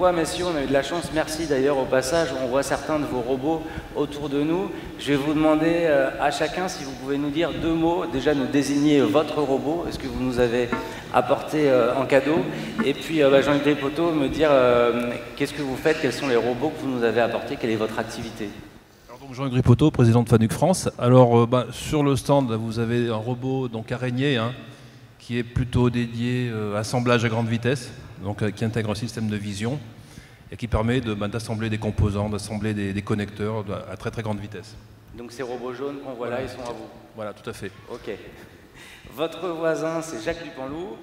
voit, messieurs, on a eu de la chance, merci d'ailleurs au passage, on voit certains de vos robots autour de nous. Je vais vous demander à chacun si vous pouvez nous dire deux mots, déjà nous désigner votre robot, est-ce que vous nous avez apporté en cadeau, et puis Jean-Luc Gripoto me dire qu'est-ce que vous faites, quels sont les robots que vous nous avez apportés, quelle est votre activité. Jean-Luc Gripoto, président de Fanuc France. Alors, sur le stand, vous avez un robot, donc araignée, qui est plutôt dédié à assemblage à grande vitesse, donc qui intègre un système de vision et qui permet d'assembler des composants, d'assembler des connecteurs à très très grande vitesse. Donc ces robots jaunes qu'on voit là, ils sont à vous. Voilà, tout à fait. Ok. Votre voisin, c'est Jacques Dupanloup.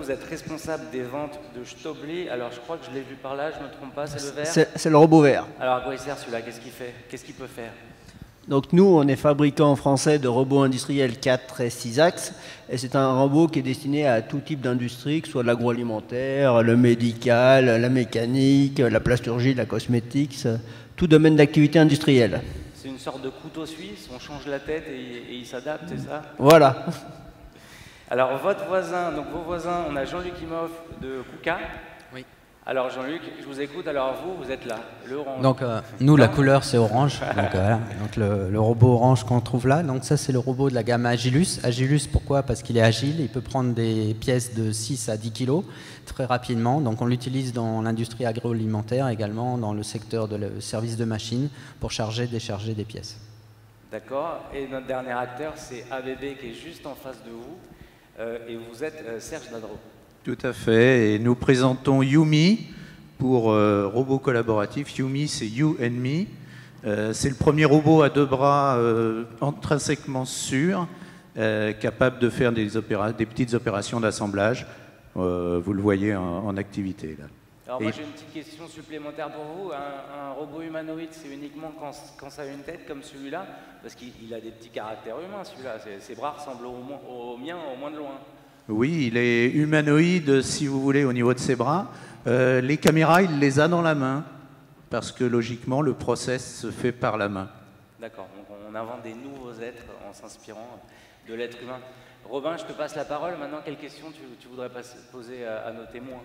Vous êtes responsable des ventes de Stobli. Alors je crois que je l'ai vu par là, je ne me trompe pas, c'est le vert. C'est le robot vert. Alors à quoi il sert celui-là? Qu'est-ce qu'il fait? Qu'est-ce qu'il peut faire? Donc nous, on est fabricant français de robots industriels 4 et 6 axes. Et c'est un robot qui est destiné à tout type d'industrie, que ce soit l'agroalimentaire, le médical, la mécanique, la plasturgie, la cosmétique, tout domaine d'activité industrielle. C'est une sorte de couteau suisse, on change la tête et il s'adapte, c'est ça? Voilà. Alors votre voisin, donc vos voisins, on a Jean-Luc Imhoff de KUKA. Oui. Alors Jean-Luc, je vous écoute, alors vous êtes là, le orange. Donc nous, la couleur c'est orange, donc, voilà. Donc le robot orange qu'on trouve là, donc ça c'est le robot de la gamme Agilus. Agilus, pourquoi? Parce qu'il est agile, il peut prendre des pièces de 6 à 10 kg très rapidement. Donc on l'utilise dans l'industrie agroalimentaire, également dans le secteur de service de machines pour charger, décharger des pièces. D'accord, et notre dernier acteur c'est ABB qui est juste en face de vous. Et vous êtes Serge Nadreau. Tout à fait, et nous présentons Yumi pour robot collaboratif. Yumi, c'est You and Me. C'est le premier robot à deux bras intrinsèquement sûr, capable de faire des petites opérations d'assemblage. Vous le voyez en activité là. Alors moi j'ai une petite question supplémentaire pour vous. Un robot humanoïde, c'est uniquement quand ça a une tête comme celui-là? Parce qu'il a des petits caractères humains celui-là. Ses bras ressemblent au mien au moins de loin. Oui, il est humanoïde si vous voulez au niveau de ses bras. Les caméras, il les a dans la main parce que logiquement le process se fait par la main. D'accord, donc on invente des nouveaux êtres en s'inspirant de l'être humain. Robin, je te passe la parole. Maintenant, quelle question tu voudrais poser à nos témoins?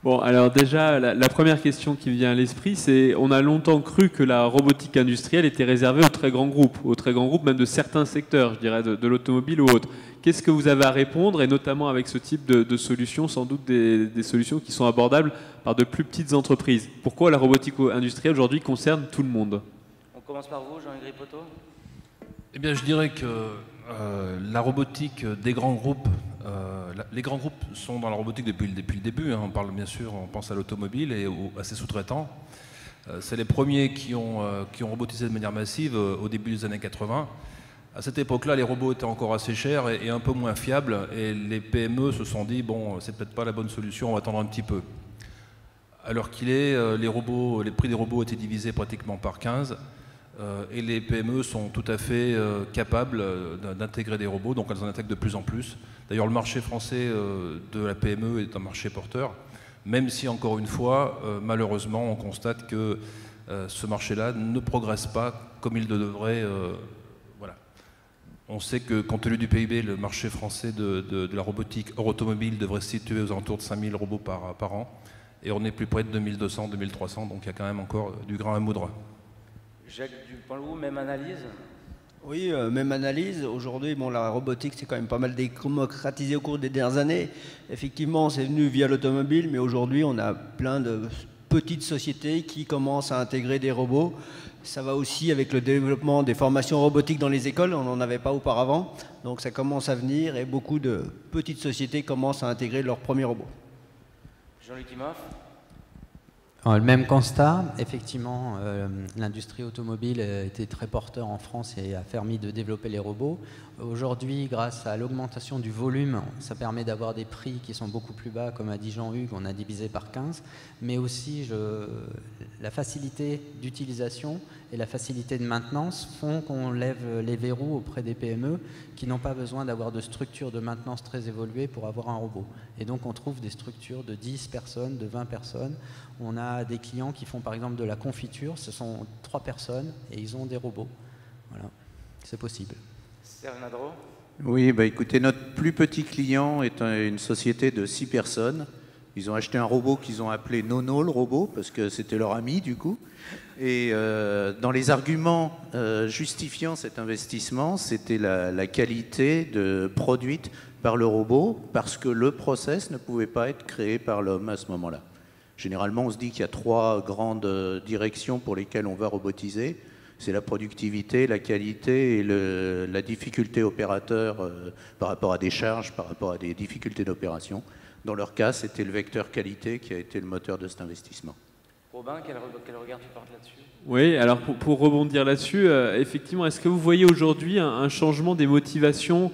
Bon, alors déjà, la première question qui me vient à l'esprit, c'est on a longtemps cru que la robotique industrielle était réservée aux très grands groupes même de certains secteurs, je dirais, de l'automobile ou autre. Qu'est-ce que vous avez à répondre, et notamment avec ce type de solutions, sans doute des solutions qui sont abordables par de plus petites entreprises? Pourquoi la robotique industrielle aujourd'hui concerne tout le monde? On commence par vous, Jean-Luc Gripoto. Eh bien, je dirais que la robotique des grands groupes, les grands groupes sont dans la robotique depuis le début. On parle bien sûr, on pense à l'automobile et à ses sous-traitants. C'est les premiers qui ont robotisé de manière massive au début des années 80. À cette époque-là, les robots étaient encore assez chers et un peu moins fiables, et les PME se sont dit bon, c'est peut-être pas la bonne solution, on va attendre un petit peu. Alors qu'il est, les prix des robots étaient divisés pratiquement par 15. Et les PME sont tout à fait capables d'intégrer des robots, donc elles en intègrent de plus en plus. D'ailleurs, le marché français de la PME est un marché porteur, même si, encore une fois, malheureusement, on constate que ce marché-là ne progresse pas comme il devrait. Voilà. On sait que, compte tenu du PIB, le marché français de la robotique hors automobile devrait se situer aux alentours de 5000 robots par an, et on est plus près de 2200, 2300, donc il y a quand même encore du grain à moudre. Jacques Dupanloup, même analyse? Oui, même analyse. Aujourd'hui, bon, la robotique, c'est quand même pas mal démocratisé au cours des dernières années. Effectivement, c'est venu via l'automobile, mais aujourd'hui, on a plein de petites sociétés qui commencent à intégrer des robots. Ça va aussi avec le développement des formations robotiques dans les écoles, on n'en avait pas auparavant. Donc ça commence à venir et beaucoup de petites sociétés commencent à intégrer leurs premiers robots. Jean-Luc Imhoff? Le même constat, effectivement, l'industrie automobile était très porteur en France et a permis de développer les robots. Aujourd'hui, grâce à l'augmentation du volume, ça permet d'avoir des prix qui sont beaucoup plus bas, comme a dit Jean-Hugues, on a divisé par 15, mais aussi la facilité d'utilisation et la facilité de maintenance font qu'on lève les verrous auprès des PME qui n'ont pas besoin d'avoir de structures de maintenance très évoluées pour avoir un robot. Et donc on trouve des structures de 10 personnes, de 20 personnes. On a des clients qui font par exemple de la confiture, ce sont 3 personnes et ils ont des robots. Voilà, c'est possible. Serge Nadreau? Oui, bah écoutez, notre plus petit client est une société de 6 personnes Ils ont acheté un robot qu'ils ont appelé Nono, le robot, parce que c'était leur ami du coup. Et dans les arguments justifiant cet investissement, c'était la qualité produite par le robot, parce que le process ne pouvait pas être créé par l'homme à ce moment-là. Généralement, on se dit qu'il y a 3 grandes directions pour lesquelles on va robotiser. C'est la productivité, la qualité et la difficulté opérateur par rapport à des charges, par rapport à des difficultés d'opération. Dans leur cas, c'était le vecteur qualité qui a été le moteur de cet investissement. Robin, quel regard tu portes là-dessus? Oui, alors pour rebondir là-dessus, effectivement, est-ce que vous voyez aujourd'hui un changement des motivations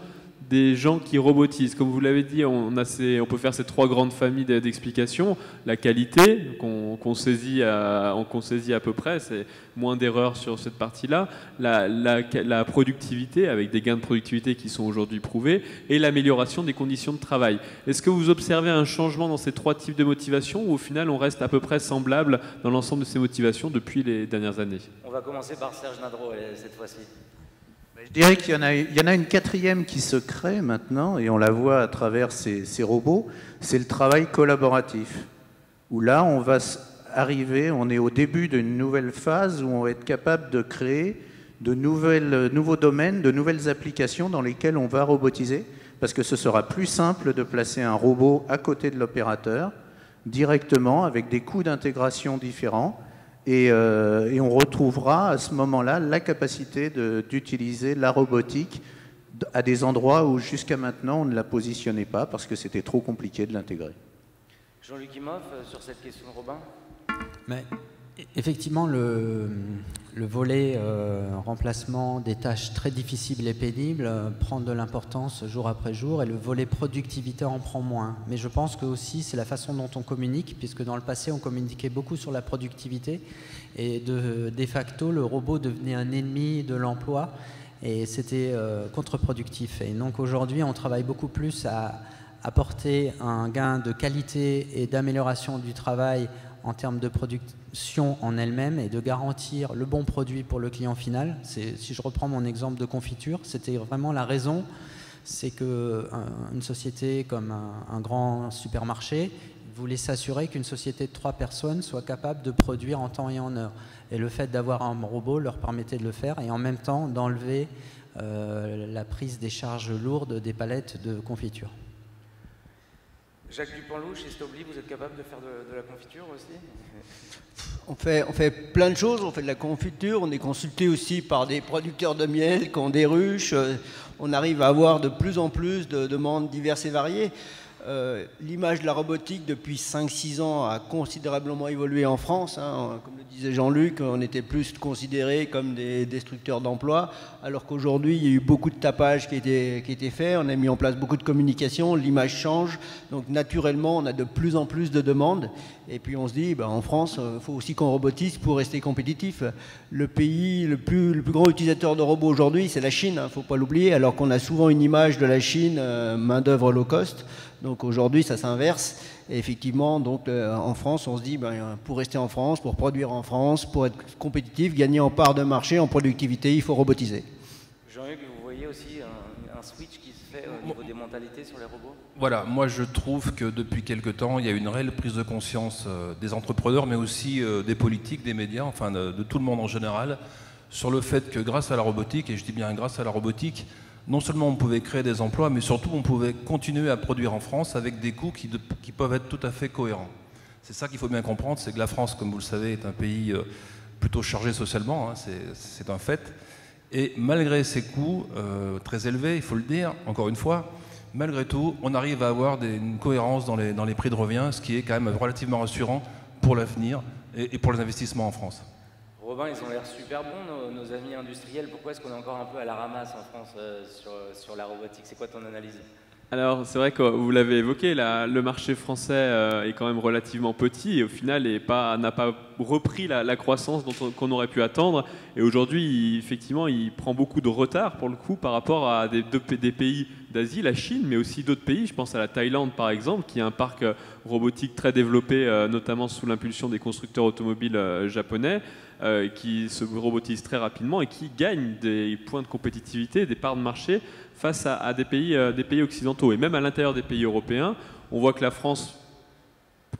des gens qui robotisent? Comme vous l'avez dit, on peut faire ces 3 grandes familles d'explications. La qualité, qu'on saisit à peu près, c'est moins d'erreurs sur cette partie-là. La productivité, avec des gains de productivité qui sont aujourd'hui prouvés, et l'amélioration des conditions de travail. Est-ce que vous observez un changement dans ces 3 types de motivations, ou au final on reste à peu près semblable dans l'ensemble de ces motivations depuis les dernières années? On va commencer par Serge Nadreau cette fois-ci. Je dirais qu'il y en a une 4e qui se crée maintenant, et on la voit à travers ces robots, c'est le travail collaboratif. Où là, on va arriver, on est au début d'une nouvelle phase où on va être capable de créer de nouveaux domaines, de nouvelles applications dans lesquelles on va robotiser, parce que ce sera plus simple de placer un robot à côté de l'opérateur, directement, avec des coûts d'intégration différents. Et on retrouvera à ce moment-là la capacité d'utiliser la robotique à des endroits où jusqu'à maintenant on ne la positionnait pas parce que c'était trop compliqué de l'intégrer. Jean-Luc Imhoff, sur cette question de Robin. Mais effectivement, le volet remplacement des tâches très difficiles et pénibles prend de l'importance jour après jour, et le volet productivité en prend moins. Mais je pense que aussi c'est la façon dont on communique, puisque dans le passé on communiquait beaucoup sur la productivité, et de facto le robot devenait un ennemi de l'emploi, et c'était contre-productif. Et donc aujourd'hui on travaille beaucoup plus à apporter un gain de qualité et d'amélioration du travail en termes de production en elle-même, et de garantir le bon produit pour le client final. Si je reprends mon exemple de confiture, c'était vraiment la raison, c'est qu'une société comme un grand supermarché voulait s'assurer qu'une société de 3 personnes soit capable de produire en temps et en heure. Et le fait d'avoir un robot leur permettait de le faire, et en même temps d'enlever la prise des charges lourdes des palettes de confiture. Jacques Dupont-Louche, chez Stobli, vous êtes capable de faire de la confiture aussi? On fait plein de choses, on fait de la confiture, on est consulté aussi par des producteurs de miel qui ont des ruches, on arrive à avoir de plus en plus de demandes diverses et variées. L'image de la robotique depuis 5-6 ans a considérablement évolué en France, hein. Comme le disait Jean-Luc, on était plus considérés comme des destructeurs d'emplois, alors qu'aujourd'hui il y a eu beaucoup de tapage qui a été fait, on a mis en place beaucoup de communication, l'image change, donc naturellement on a de plus en plus de demandes, et puis on se dit en France il faut aussi qu'on robotise pour rester compétitif. Le pays le plus grand utilisateur de robots aujourd'hui c'est la Chine, il ne faut pas l'oublier, alors qu'on a souvent une image de la Chine main d'œuvre low cost. Donc aujourd'hui, ça s'inverse. Et effectivement, donc, en France, on se dit, pour rester en France, pour produire en France, pour être compétitif, gagner en part de marché, en productivité, il faut robotiser. Jean-Hugues, vous voyez aussi un switch qui se fait au niveau des mentalités sur les robots? Voilà, moi je trouve que depuis quelque temps, il y a une réelle prise de conscience des entrepreneurs, mais aussi des politiques, des médias, enfin de tout le monde en général, sur le fait que grâce à la robotique, et je dis bien grâce à la robotique, non seulement on pouvait créer des emplois, mais surtout on pouvait continuer à produire en France avec des coûts qui peuvent être tout à fait cohérents. C'est ça qu'il faut bien comprendre, c'est que la France, comme vous le savez, est un pays plutôt chargé socialement, hein, c'est un fait. Et malgré ces coûts très élevés, il faut le dire, encore une fois, malgré tout, on arrive à avoir une cohérence dans les prix de revient, ce qui est quand même relativement rassurant pour l'avenir et pour les investissements en France. Robin, ils ont l'air super bons, nos amis industriels. Pourquoi est-ce qu'on est encore un peu à la ramasse en France sur la robotique? C'est quoi ton analyse? Alors, c'est vrai que vous l'avez évoqué, le marché français est quand même relativement petit et au final n'a pas repris la croissance qu'on aurait pu attendre. Et aujourd'hui, effectivement, il prend beaucoup de retard pour le coup par rapport à des pays d'Asie, la Chine, mais aussi d'autres pays. Je pense à la Thaïlande par exemple, qui a un parc robotique très développé, notamment sous l'impulsion des constructeurs automobiles japonais, qui se robotisent très rapidement et qui gagnent des points de compétitivité, des parts de marché face à des pays occidentaux. Et même à l'intérieur des pays européens, on voit que la France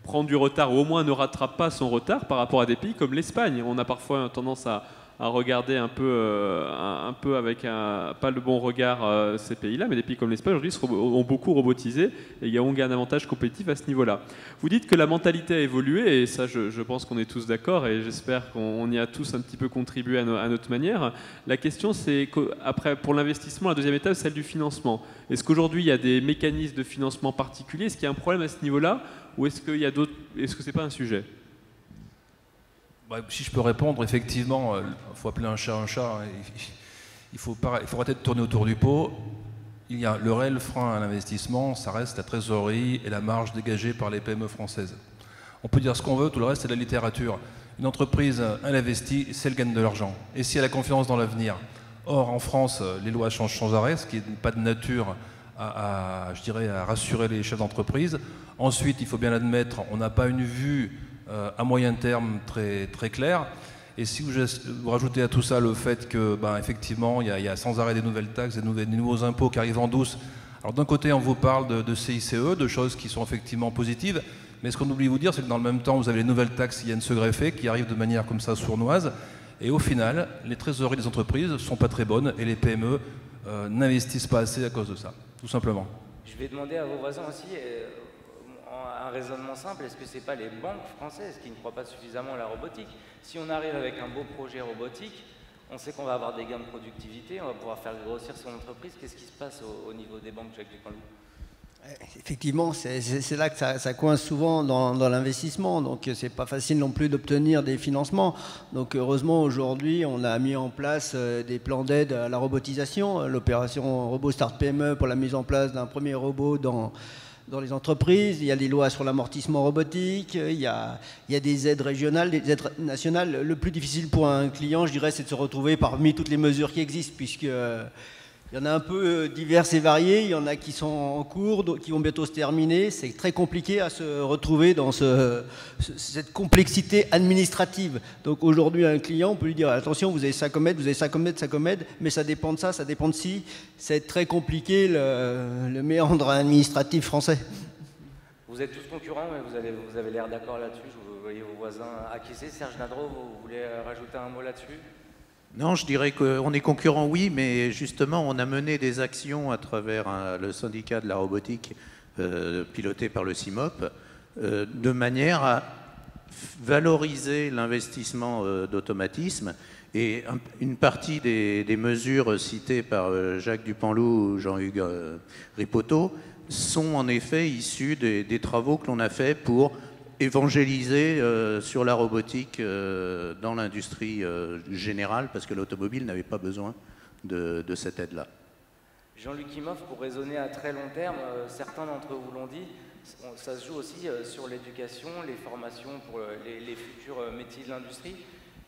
prend du retard ou au moins ne rattrape pas son retard par rapport à des pays comme l'Espagne. On a parfois tendance à regarder un peu avec pas le bon regard ces pays-là, mais des pays comme l'Espagne aujourd'hui ont beaucoup robotisé et on gagne un avantage compétitif à ce niveau-là. Vous dites que la mentalité a évolué et ça je pense qu'on est tous d'accord et j'espère qu'on y a tous un petit peu contribué à notre manière. La question c'est qu'après pour l'investissement, la deuxième étape c'est celle du financement. Est-ce qu'aujourd'hui il y a des mécanismes de financement particuliers? Est-ce qu'il y a un problème à ce niveau-là ou est-ce qu'il y a d'autres? Est-ce que c'est pas un sujet? Si je peux répondre, effectivement, il faut appeler un chat un chat. Il faut arrêter de tourner autour du pot. Il y a le réel frein à l'investissement, ça reste la trésorerie et la marge dégagée par les PME françaises. On peut dire ce qu'on veut, tout le reste c'est de la littérature. Une entreprise, elle investit, c'est elle gagne de l'argent. Et si elle a confiance dans l'avenir. Or, en France, les lois changent sans arrêt, ce qui n'est pas de nature je dirais, à rassurer les chefs d'entreprise. Ensuite, il faut bien l'admettre, on n'a pas une vue à moyen terme très clair. Et si vous rajoutez à tout ça le fait que, effectivement, il y a sans arrêt des nouvelles taxes, des nouveaux impôts qui arrivent en douce. Alors d'un côté, on vous parle de CICE, de choses qui sont effectivement positives, mais ce qu'on oublie de vous dire, c'est que dans le même temps, vous avez les nouvelles taxes qui viennent se greffer, qui arrivent de manière comme ça sournoise. Et au final, les trésoreries des entreprises ne sont pas très bonnes et les PME n'investissent pas assez à cause de ça, tout simplement. Je vais demander à vos voisins aussi un raisonnement simple. Est-ce que ce n'est pas les banques françaises qui ne croient pas suffisamment à la robotique? Si on arrive avec un beau projet robotique, on sait qu'on va avoir des gains de productivité, on va pouvoir faire grossir son entreprise. Qu'est-ce qui se passe au niveau des banques, Jacques Ducanloup? Effectivement, c'est là que ça coince souvent dans l'investissement, donc c'est pas facile non plus d'obtenir des financements. Donc heureusement aujourd'hui on a mis en place des plans d'aide à la robotisation, l'opération Robot Start PME pour la mise en place d'un premier robot dans les entreprises. Il y a des lois sur l'amortissement robotique, il y a des aides régionales, des aides nationales. Le plus difficile pour un client, je dirais, c'est de se retrouver parmi toutes les mesures qui existent, puisque il y en a un peu diverses et variées, il y en a qui sont en cours, d'autres qui vont bientôt se terminer. C'est très compliqué à se retrouver dans cette complexité administrative. Donc aujourd'hui, un client, on peut lui dire attention, vous avez ça comme aide, vous avez ça comme aide, ça comme aide, mais ça dépend de ça dépend de ci. C'est très compliqué le méandre administratif français. Vous êtes tous concurrents, mais vous avez l'air d'accord là-dessus. Vous voyez vos voisins acquiescer. Serge Nadreau, vous voulez rajouter un mot là-dessus? Non, je dirais qu'on est concurrent, oui, mais justement, on a mené des actions à travers le syndicat de la robotique piloté par le CIMOP, de manière à valoriser l'investissement d'automatisme. Et une partie des mesures citées par Jacques Dupanloup ou Jean-Hugues Ripoteau sont en effet issues des travaux que l'on a fait pour évangéliser sur la robotique dans l'industrie générale, parce que l'automobile n'avait pas besoin de cette aide-là. Jean-Luc Imhoff, pour raisonner à très long terme, certains d'entre vous l'ont dit, ça se joue aussi sur l'éducation, les formations pour les futurs métiers de l'industrie.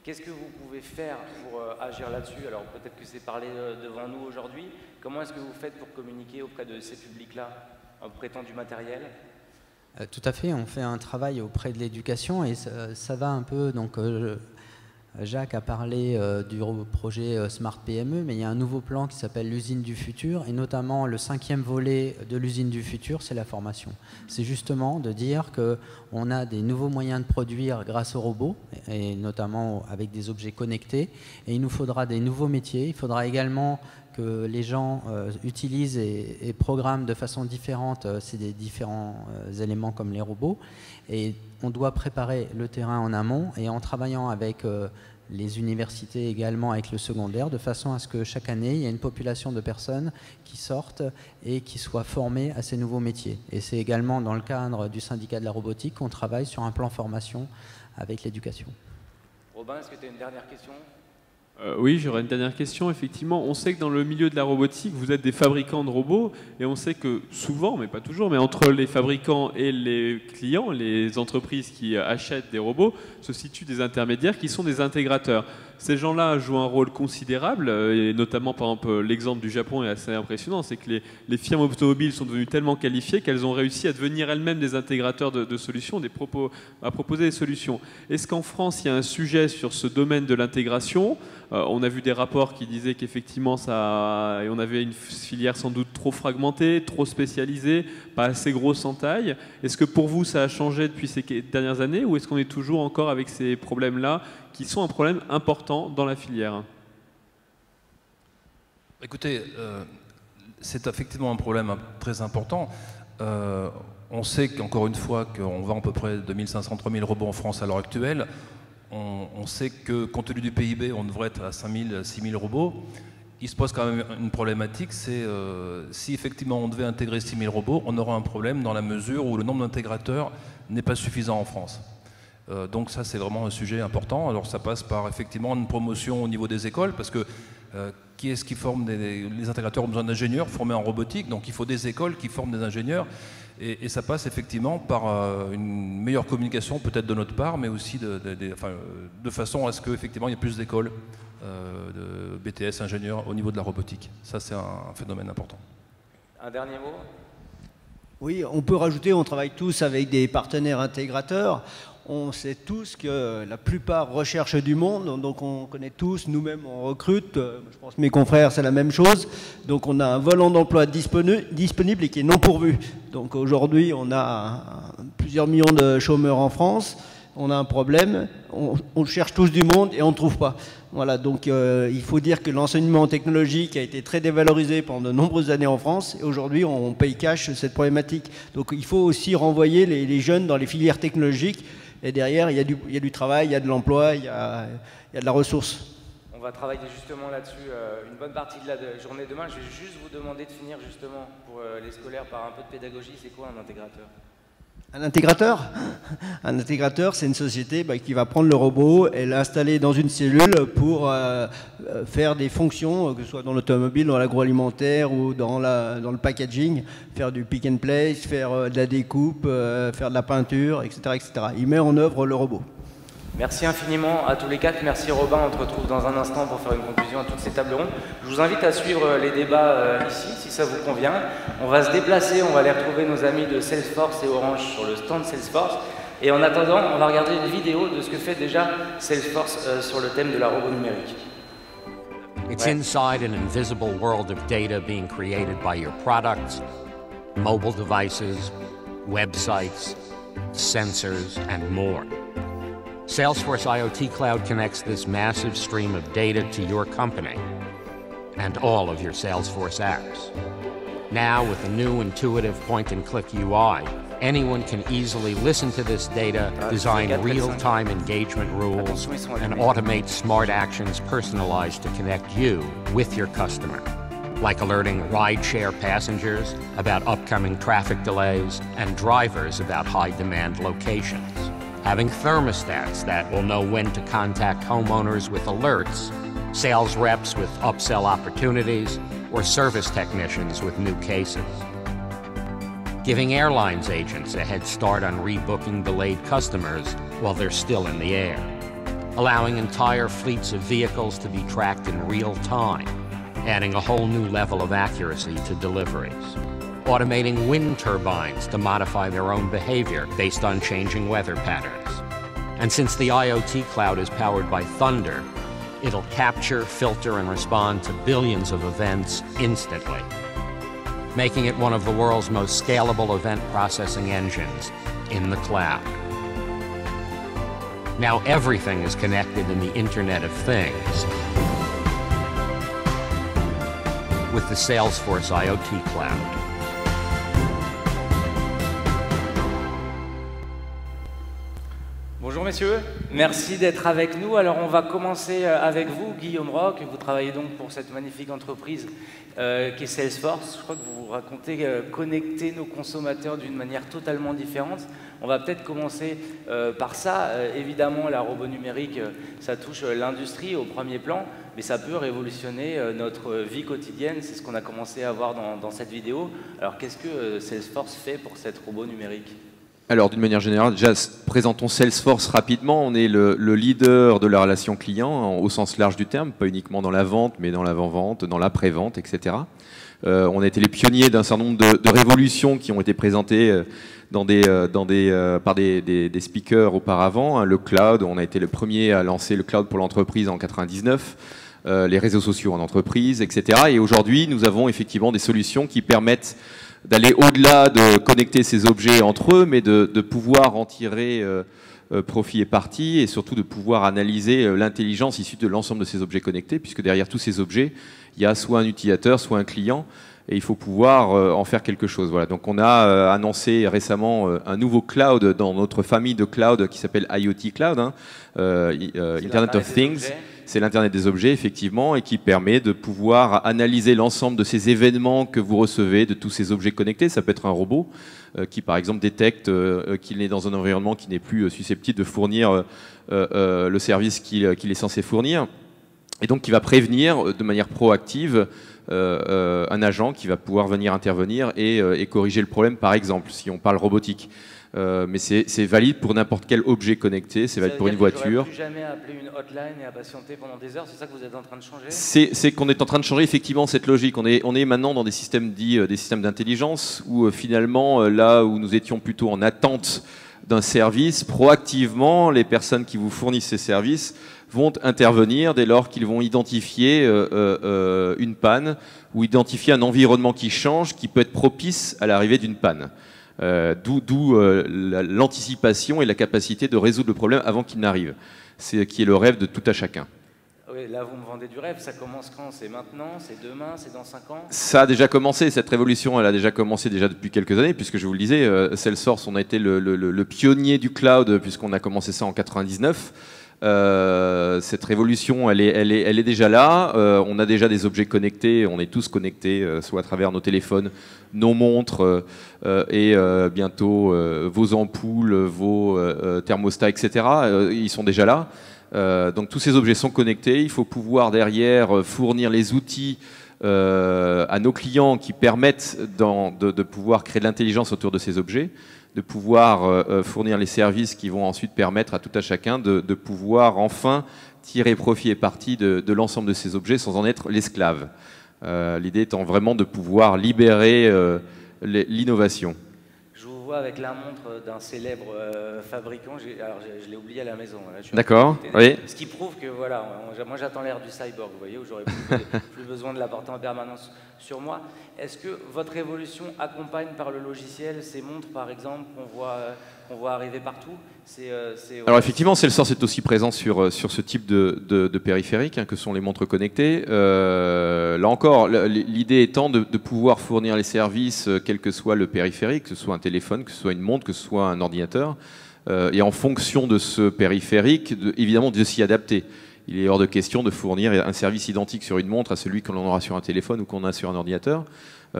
Qu'est-ce que vous pouvez faire pour agir là-dessus? Alors peut-être que c'est parlé devant nous aujourd'hui. Comment est-ce que vous faites pour communiquer auprès de ces publics-là, en prêtant du matériel? Tout à fait, on fait un travail auprès de l'éducation et ça va un peu, donc Jacques a parlé du projet Smart PME, mais il y a un nouveau plan qui s'appelle l'usine du futur et notamment le 5e volet de l'usine du futur, c'est la formation. C'est justement de dire qu'on a des nouveaux moyens de produire grâce aux robots et notamment avec des objets connectés et il nous faudra des nouveaux métiers, il faudra également que les gens utilisent et programment de façon différente ces différents éléments comme les robots. Et on doit préparer le terrain en amont et en travaillant avec les universités également, avec le secondaire, de façon à ce que chaque année, il y ait une population de personnes qui sortent et qui soient formées à ces nouveaux métiers. Et c'est également dans le cadre du syndicat de la robotique qu'on travaille sur un plan formation avec l'éducation. Robin, est-ce que tu as une dernière question ? Oui, j'aurais une dernière question. Effectivement, on sait que dans le milieu de la robotique, vous êtes des fabricants de robots et on sait que souvent, mais pas toujours, mais entre les fabricants et les clients, les entreprises qui achètent des robots, se situent des intermédiaires qui sont des intégrateurs. Ces gens-là jouent un rôle considérable, et notamment par exemple l'exemple du Japon est assez impressionnant, c'est que les firmes automobiles sont devenues tellement qualifiées qu'elles ont réussi à devenir elles-mêmes des intégrateurs de solutions, à proposer des solutions. Est-ce qu'en France il y a un sujet sur ce domaine de l'intégration? On a vu des rapports qui disaient qu'effectivement on avait une filière sans doute trop fragmentée, trop spécialisée, pas assez grosse en taille. Est-ce que pour vous ça a changé depuis ces dernières années ou est-ce qu'on est toujours encore avec ces problèmes-là qui sont un problème important dans la filière? Écoutez, c'est effectivement un problème très important. On sait qu'encore une fois qu'on vend à peu près 2500-3000 robots en France à l'heure actuelle. On sait que compte tenu du PIB, on devrait être à 5000-6000 robots. Il se pose quand même une problématique, c'est si effectivement on devait intégrer 6000 robots, on aura un problème dans la mesure où le nombre d'intégrateurs n'est pas suffisant en France. Donc ça c'est vraiment un sujet important. Alors ça passe par effectivement une promotion au niveau des écoles, parce que qui est-ce qui forme les intégrateurs ont besoin d'ingénieurs formés en robotique, donc il faut des écoles qui forment des ingénieurs. Et ça passe effectivement par une meilleure communication peut-être de notre part, mais aussi de façon à ce qu'effectivement il y ait plus d'écoles de BTS ingénieurs au niveau de la robotique. Ça c'est un phénomène important. Un dernier mot? Oui, on peut rajouter, on travaille tous avec des partenaires intégrateurs. On sait tous que la plupart recherchent du monde, donc on connaît tous, nous-mêmes on recrute, je pense que mes confrères c'est la même chose, donc on a un volant d'emploi disponible et qui est non pourvu. Donc aujourd'hui on a plusieurs millions de chômeurs en France, on a un problème, on cherche tous du monde et on ne trouve pas. Voilà, donc il faut dire que l'enseignement technologique a été très dévalorisé pendant de nombreuses années en France et aujourd'hui on paye cash cette problématique. Donc il faut aussi renvoyer les jeunes dans les filières technologiques. Et derrière, il y a du travail, il y a de l'emploi, il y a de la ressource. On va travailler justement là-dessus une bonne partie de la journée demain. Je vais juste vous demander de finir justement pour les scolaires par un peu de pédagogie. C'est quoi un intégrateur? Un intégrateur? Un intégrateur, c'est une société qui va prendre le robot et l'installer dans une cellule pour faire des fonctions, que ce soit dans l'automobile, dans l'agroalimentaire ou dans le packaging, faire du pick and place, faire de la découpe, faire de la peinture, etc., etc. Il met en œuvre le robot. Merci infiniment à tous les quatre. Merci Robin. On te retrouve dans un instant pour faire une conclusion à toutes ces tables rondes. Je vous invite à suivre les débats ici, si ça vous convient. On va se déplacer, on va aller retrouver nos amis de Salesforce et Orange sur le stand Salesforce. Et en attendant, on va regarder une vidéo de ce que fait déjà Salesforce sur le thème de la robot numérique. It's inside an invisible world of data being created by your products, mobile devices, websites, sensors, and more. Salesforce IoT Cloud connects this massive stream of data to your company and all of your Salesforce apps. Now, with a new intuitive point-and-click UI, anyone can easily listen to this data, design real-time engagement rules, and automate smart actions personalized to connect you with your customer, like alerting rideshare passengers about upcoming traffic delays and drivers about high-demand locations. Having thermostats that will know when to contact homeowners with alerts, sales reps with upsell opportunities, or service technicians with new cases. Giving airlines agents a head start on rebooking delayed customers while they're still in the air. Allowing entire fleets of vehicles to be tracked in real time, adding a whole new level of accuracy to deliveries. Automating wind turbines to modify their own behavior based on changing weather patterns. And since the IoT cloud is powered by Thunder, it'll capture, filter, and respond to billions of events instantly, making it one of the world's most scalable event processing engines in the cloud. Now everything is connected in the Internet of Things with the Salesforce IoT cloud. Bonjour messieurs, merci d'être avec nous. Alors on va commencer avec vous, Guillaume Roch. Vous travaillez donc pour cette magnifique entreprise qui est Salesforce. Je crois que vous racontez connecter nos consommateurs d'une manière totalement différente. On va peut-être commencer par ça. Évidemment, la robot numérique, ça touche l'industrie au premier plan, mais ça peut révolutionner notre vie quotidienne. C'est ce qu'on a commencé à voir dans cette vidéo. Alors qu'est-ce que Salesforce fait pour cette robot numérique ? Alors, d'une manière générale, déjà, présentons Salesforce rapidement. On est le leader de la relation client au sens large du terme, pas uniquement dans la vente, mais dans l'avant-vente, dans l'après-vente, etc. On a été les pionniers d'un certain nombre de révolutions qui ont été présentées par des speakers auparavant. Le cloud, on a été le premier à lancer le cloud pour l'entreprise en 99. Les réseaux sociaux en entreprise, etc. Et aujourd'hui, nous avons effectivement des solutions qui permettent d'aller au-delà de connecter ces objets entre eux, mais de pouvoir en tirer profit et partie, et surtout de pouvoir analyser l'intelligence issue de l'ensemble de ces objets connectés, puisque derrière tous ces objets, il y a soit un utilisateur, soit un client, et il faut pouvoir en faire quelque chose. Voilà. Donc on a annoncé récemment un nouveau cloud dans notre famille de cloud qui s'appelle IoT Cloud, Internet of Things. C'est l'Internet des objets, effectivement, et qui permet de pouvoir analyser l'ensemble de ces événements que vous recevez, de tous ces objets connectés. Ça peut être un robot qui, par exemple, détecte qu'il est dans un environnement qui n'est plus susceptible de fournir le service qu'il est censé fournir. Et donc qui va prévenir de manière proactive un agent qui va pouvoir venir intervenir et corriger le problème, par exemple, si on parle robotique. Mais c'est valide pour n'importe quel objet connecté, c'est valide pour une voiture. Plus jamais appeler une hotline et à patienter pendant des heures, c'est ça que vous êtes en train de changer? C'est qu'on est en train de changer effectivement cette logique. On est maintenant dans des systèmes des systèmes d'intelligence où finalement là où nous étions plutôt en attente d'un service, proactivement les personnes qui vous fournissent ces services vont intervenir dès lors qu'ils vont identifier une panne ou identifier un environnement qui change, qui peut être propice à l'arrivée d'une panne. D'où l'anticipation et la capacité de résoudre le problème avant qu'il n'arrive. C'est qui est le rêve de tout à chacun. Oui, là vous me vendez du rêve, ça commence quand? C'est maintenant? C'est demain? C'est dans 5 ans? Ça a déjà commencé, cette révolution elle a déjà commencé depuis quelques années, puisque je vous le disais, Salesforce on a été le pionnier du cloud puisqu'on a commencé ça en 99. Cette révolution, elle est déjà là. On a déjà des objets connectés. On est tous connectés, soit à travers nos téléphones, nos montres et bientôt vos ampoules, vos thermostats, etc. Ils sont déjà là. Donc tous ces objets sont connectés. Il faut pouvoir derrière fournir les outils à nos clients qui permettent de pouvoir créer de l'intelligence autour de ces objets, de pouvoir fournir les services qui vont ensuite permettre à tout à chacun de pouvoir enfin tirer profit et parti de l'ensemble de ces objets sans en être l'esclave. L'idée étant vraiment de pouvoir libérer l'innovation. Je vous vois avec la montre d'un célèbre fabricant, alors je l'ai oublié à la maison. D'accord, oui. Ce qui prouve que voilà, moi j'attends l'ère du cyborg, vous voyez, où j'aurais plus besoin de la porter en permanence sur moi. Est-ce que votre évolution accompagne par le logiciel ces montres, par exemple, qu'on voit arriver partout? Alors effectivement, Salesforce est aussi présent sur ce type de périphériques, que sont les montres connectées. Là encore, l'idée étant de pouvoir fournir les services, quel que soit le périphérique, que ce soit un téléphone, que ce soit une montre, que ce soit un ordinateur, et en fonction de ce périphérique, évidemment de s'y adapter. Il est hors de question de fournir un service identique sur une montre à celui que l'on aura sur un téléphone ou qu'on a sur un ordinateur.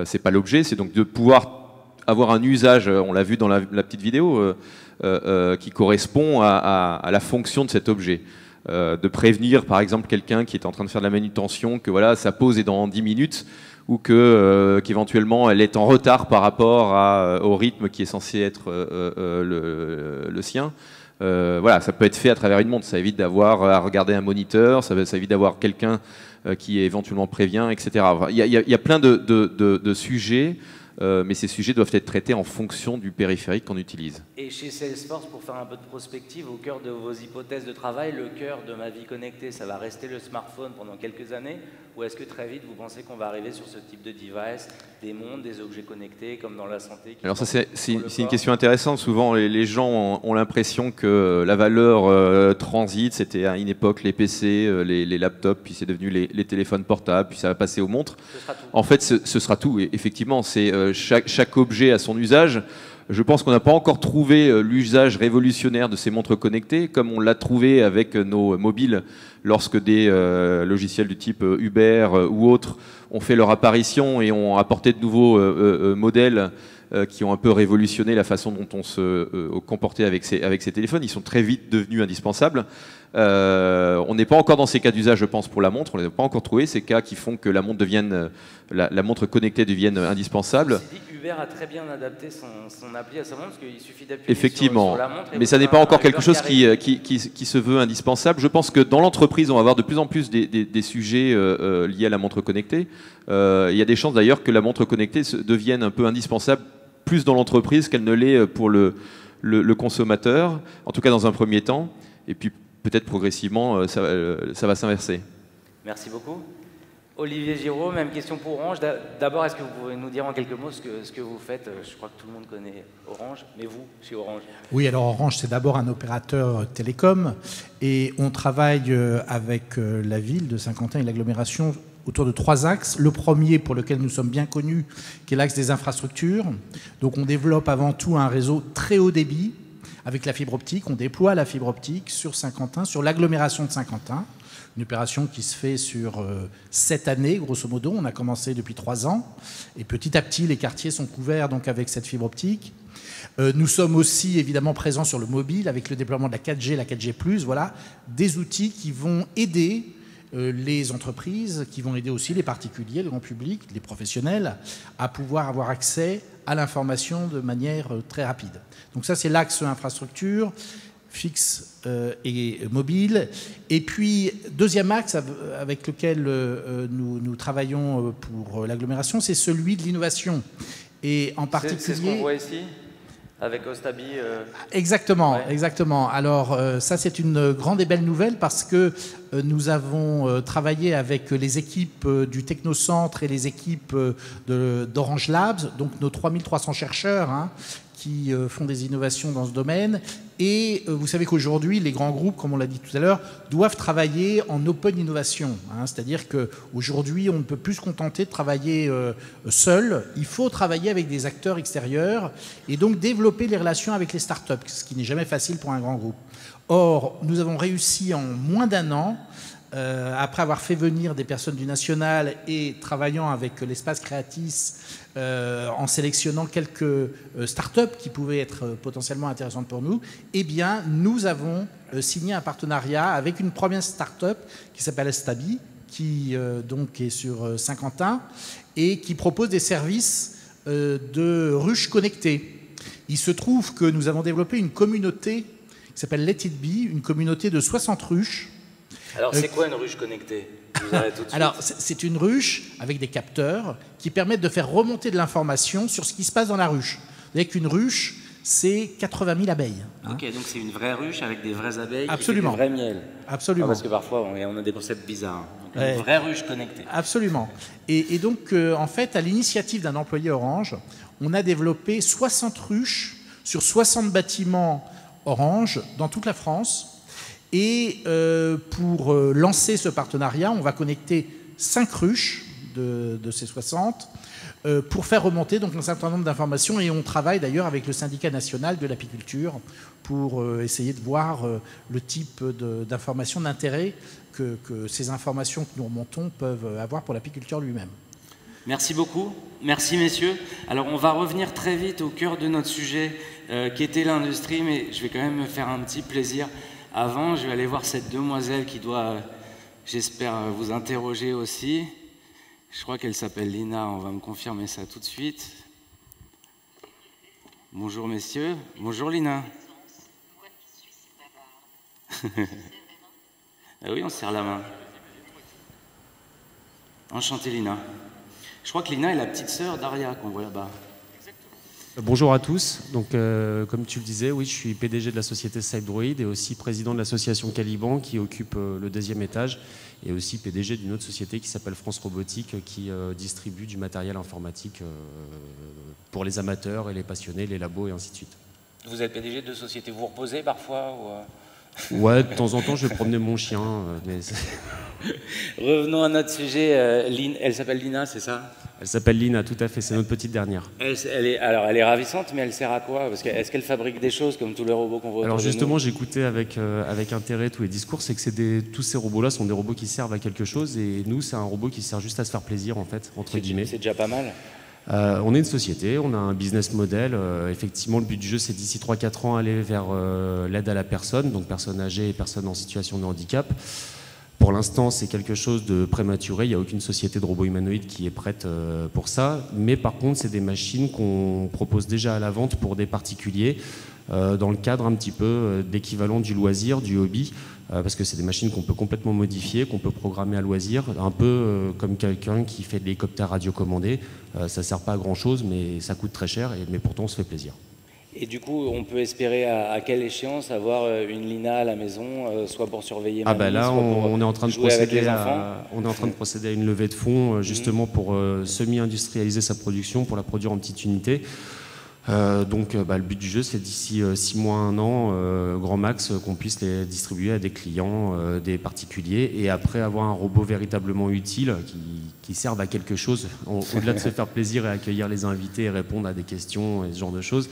C'est pas l'objet, c'est donc de pouvoir avoir un usage, on l'a vu dans la petite vidéo, qui correspond à la fonction de cet objet. De prévenir par exemple quelqu'un qui est en train de faire de la manutention que voilà, sa pause est dans 10 minutes ou qu'éventuellement elle est en retard par rapport au rythme qui est censé être le sien. Voilà, ça peut être fait à travers une montre, ça évite d'avoir à regarder un moniteur, ça évite d'avoir quelqu'un qui éventuellement prévient, etc. Il y a plein de sujets, mais ces sujets doivent être traités en fonction du périphérique qu'on utilise. Et chez Salesforce, pour faire un peu de prospective, au cœur de vos hypothèses de travail, le cœur de ma vie connectée, ça va rester le smartphone pendant quelques années? Ou est-ce que très vite, vous pensez qu'on va arriver sur ce type de device, des montres, des objets connectés, comme dans la santé? Alors ça, c'est une question intéressante. Souvent, les gens ont l'impression que la valeur transite. C'était à une époque les PC, les laptops, puis c'est devenu les téléphones portables, puis ça va passer aux montres. En fait, ce sera tout. Et effectivement, c'est chaque objet a son usage. Je pense qu'on n'a pas encore trouvé l'usage révolutionnaire de ces montres connectées, comme on l'a trouvé avec nos mobiles lorsque des logiciels du type Uber ou autres ont fait leur apparition et ont apporté de nouveaux modèles qui ont un peu révolutionné la façon dont on se comportait avec ces téléphones. Ils sont très vite devenus indispensables. On n'est pas encore dans ces cas d'usage, je pense, pour la montre. On n'a pas encore trouvé ces cas qui font que la montre devienne, la montre connectée devienne indispensable. Uber a très bien adapté son appli à sa montre, parce qu'il suffit d'appuyer Effectivement, sur la montre. mais ça n'est pas encore quelque chose qui se veut indispensable. Je pense que dans l'entreprise, on va avoir de plus en plus des sujets liés à la montre connectée. Il y a des chances d'ailleurs que la montre connectée devienne un peu indispensable plus dans l'entreprise qu'elle ne l'est pour le consommateur, en tout cas dans un premier temps, et puis peut-être progressivement ça va s'inverser. Merci beaucoup. Olivier Giraud, même question pour Orange. D'abord, est-ce que vous pouvez nous dire en quelques mots ce que vous faites? Je crois que tout le monde connaît Orange, mais vous, chez Orange? Oui, alors Orange, c'est d'abord un opérateur télécom, et on travaille avec la ville de Saint-Quentin et l'agglomération autour de 3 axes. Le premier, pour lequel nous sommes bien connus, qui est l'axe des infrastructures. Donc on développe avant tout un réseau très haut débit avec la fibre optique. On déploie la fibre optique sur Saint-Quentin, sur l'agglomération de Saint-Quentin. Une opération qui se fait sur 7 années, grosso modo. On a commencé depuis 3 ans. Et petit à petit, les quartiers sont couverts donc, avec cette fibre optique. Nous sommes aussi évidemment présents sur le mobile avec le déploiement de la 4G, la 4G+. Voilà, des outils qui vont aider les entreprises, qui vont aider aussi les particuliers, le grand public, les professionnels, à pouvoir avoir accès à l'information de manière très rapide. Donc ça, c'est l'axe infrastructure, fixe et mobile. Et puis, deuxième axe avec lequel nous travaillons pour l'agglomération, c'est celui de l'innovation. Et en particulier... C'est ce qu'on voit ici avec Ostabi Exactement, ouais. Exactement. Alors ça, c'est une grande et belle nouvelle parce que nous avons travaillé avec les équipes du Technocentre et les équipes d'Orange Labs, donc nos 3300 chercheurs qui font des innovations dans ce domaine. Et vous savez qu'aujourd'hui, les grands groupes, comme on l'a dit tout à l'heure, doivent travailler en open innovation. C'est-à-dire qu'aujourd'hui, on ne peut plus se contenter de travailler seul. Il faut travailler avec des acteurs extérieurs et donc développer les relations avec les startups, ce qui n'est jamais facile pour un grand groupe. Or, nous avons réussi en moins d'1 an, après avoir fait venir des personnes du national et travaillant avec l'espace Creatis, en sélectionnant quelques startups qui pouvaient être potentiellement intéressantes pour nous, eh bien, nous avons signé un partenariat avec une première startup qui s'appelle Ostabi, qui donc est sur Saint-Quentin et qui propose des services de ruches connectées. Il se trouve que nous avons développé une communauté qui s'appelle Let It Be, une communauté de 60 ruches. Alors, c'est quoi une ruche connectée? Je vous arrête tout de suite. Alors, c'est une ruche avec des capteurs qui permettent de faire remonter de l'information sur ce qui se passe dans la ruche. Vous voyez qu'une ruche, c'est 80 000 abeilles. Ok, donc c'est une vraie ruche avec des vraies abeilles. Absolument. Et du vrai miel. Absolument. Parce que parfois, on a des concepts bizarres. Donc, une vraie ruche connectée. Absolument. Et donc, en fait, à l'initiative d'un employé Orange, on a développé 60 ruches sur 60 bâtiments Orange dans toute la France. Et pour lancer ce partenariat, on va connecter 5 ruches de ces 60 pour faire remonter donc, un certain nombre d'informations. Et on travaille d'ailleurs avec le syndicat national de l'apiculture pour essayer de voir le type d'informations d'intérêt que ces informations que nous remontons peuvent avoir pour l'apiculteur lui-même. Merci beaucoup. Merci, messieurs. Alors, on va revenir très vite au cœur de notre sujet qui était l'industrie, mais je vais quand même me faire un petit plaisir. Avant, je vais aller voir cette demoiselle qui doit, j'espère, vous interroger aussi. Je crois qu'elle s'appelle Lina, on va me confirmer ça tout de suite. Bonjour messieurs. Bonjour Lina. Ah oui, on se serre la main. Enchantée Lina. Je crois que Lina est la petite sœur d'Aria qu'on voit là-bas. Bonjour à tous. Donc, comme tu le disais, oui, je suis PDG de la société Cybdroid et aussi président de l'association Caliban qui occupe le 2e étage et aussi PDG d'une autre société qui s'appelle France Robotique qui distribue du matériel informatique pour les amateurs et les passionnés, les labos et ainsi de suite. Vous êtes PDG de société, vous reposez parfois ou Ouais, de temps en temps, je vais promener mon chien. Mais revenons à notre sujet. Elle s'appelle Lina, c'est ça? Elle s'appelle Lina, tout à fait. C'est notre petite dernière. Elle est ravissante, mais elle sert à quoi? Parce que est-ce qu'elle fabrique des choses comme tous les robots qu'on voit? Alors justement, j'écoutais avec intérêt tous les discours. C'est que tous ces robots-là sont des robots qui servent à quelque chose, et nous, c'est un robot qui sert juste à se faire plaisir, en fait, entre guillemets. C'est déjà pas mal. On est une société, on a un business model. Effectivement, le but du jeu, c'est d'ici 3-4 ans aller vers l'aide à la personne, donc personnes âgées et personnes en situation de handicap. Pour l'instant, c'est quelque chose de prématuré. Il n'y a aucune société de robots humanoïdes qui est prête pour ça. Mais par contre, c'est des machines qu'on propose déjà à la vente pour des particuliers dans le cadre un petit peu d'équivalent du loisir, du hobby. Parce que c'est des machines qu'on peut complètement modifier, qu'on peut programmer à loisir, un peu comme quelqu'un qui fait de l'hélicoptère radiocommandé. Ça ne sert pas à grand-chose, mais ça coûte très cher, mais pourtant on se fait plaisir. Et du coup, on peut espérer à quelle échéance avoir une Lina à la maison, soit pour surveiller mamie, là, soit pour on est en train de jouer avec les enfants. On est en train de procéder à une levée de fonds, justement pour semi-industrialiser sa production, pour la produire en petites unités. Donc le but du jeu, c'est d'ici 6 mois, 1 an, grand max, qu'on puisse les distribuer à des clients, des particuliers, et après avoir un robot véritablement utile qui serve à quelque chose, au-delà de se faire plaisir et accueillir les invités et répondre à des questions et ce genre de choses,